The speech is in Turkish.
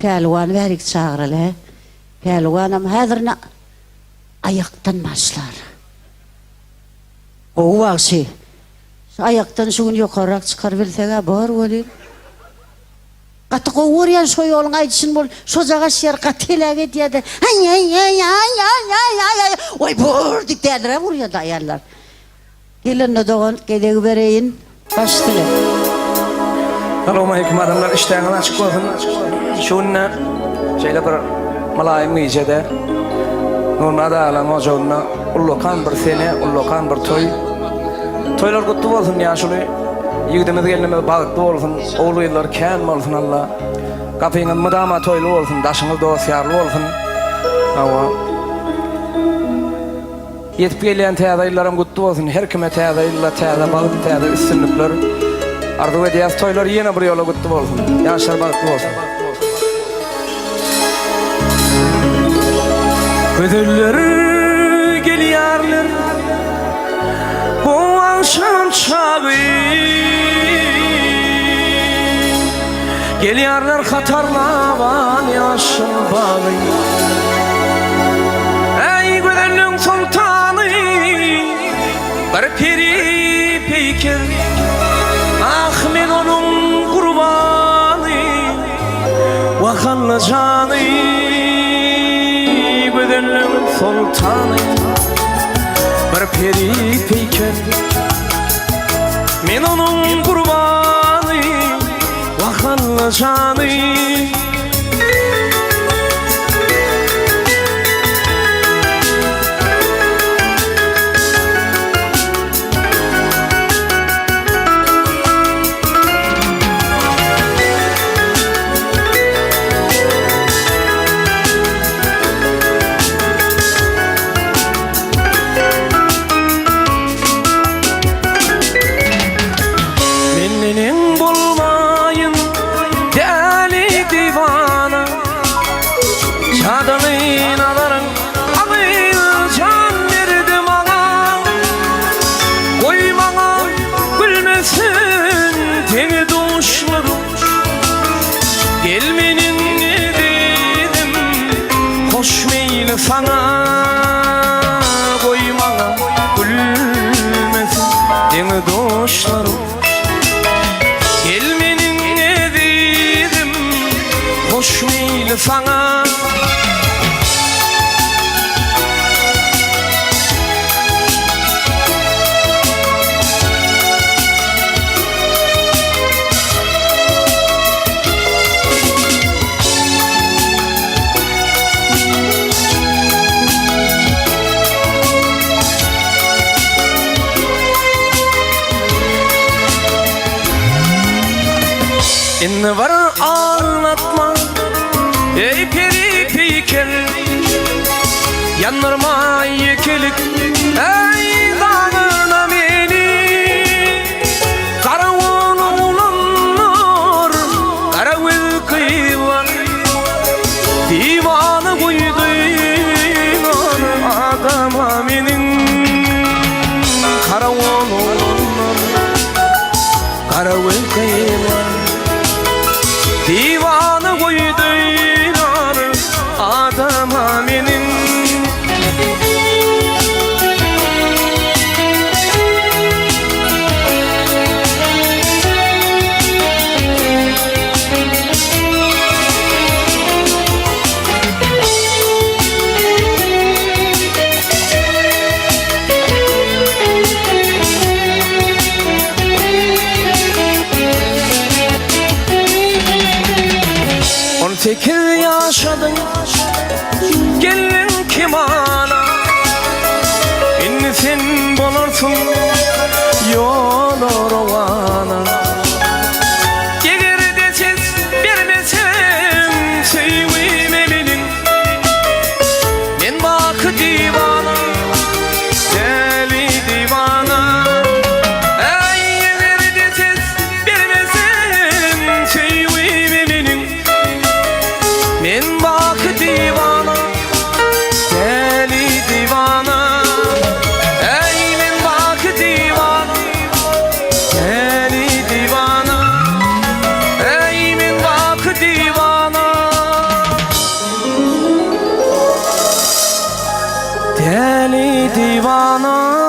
Pehliwan verik çağırılı. Pehliwanım hazırna ayaktan başlar. O vakti ayaktan şunu yukarı çıkarıversek var olayım. Katı kovuruyan şu yolun ayçın bol, şu zaga şer katıyla gidiyordu. Oy vurduk derler, vuruyor da ayarlar. Gelin de doğan, gelin vereyim, başlayalım. Selamünaleyküm adamlar, iştahın açık olsun. Şununla şeyle bir malayım iyicede. Nurna da alan ocağına, ullokan bir sene, ullokan bir toy. Toylar kutlu olsun ya şunu. Yigidimiz gelinimiz bağıtlı olsun, oğlu yıllar kâm olsun Allah. Kapıyınız mıdama toylu olsun, daşınız dosyarlı olsun. Ama yetip gelen teyada yıllarım kutlu olsun, her kime teyada yıllar teyada bağıtlı teyada üstünlükler. Arzu ediyaz toylar yine bir yola kutlu olsun, yaşlar bağıtlı olsun. Ödüller geliyorlar, bu akşam çağı. Geliyorlar katarlavan yaşın bağı. Ey güzelliğin sultanı, bir peri peyker. Ah men onun kurbanı, vakanlı canı. Güzelliğin sultanı, bir peri peyker. Men onun kurbanı, vakanlı canı. Mennenin bulmayın deli divana, şadının adarın adı can verdi bana. Koymana gülmesin teni duşlarım, gelmenin dedim hoş meyli sana. Koymana gülmesin teni duşlarım, gelmenin dedim hoş meyli sana. İnne var anlatma ey peri peyker, yanırma yekelik ey dağına beni. Karavun oğlanlar karavul kıyılar, divanı koydular adama benim. Karavun oğlanlar karavul kıyılar, divanı koydular adama benim. Tekir yaşadın gelin kim ana, inni sen bulursun yolu rovana. Gelir de ses vermesem sevime benim, men bak divana deli divana. Ey gelir de ses vermesem sevime benim, men bak divana deli divana. Ey men bak divana deli divana. divana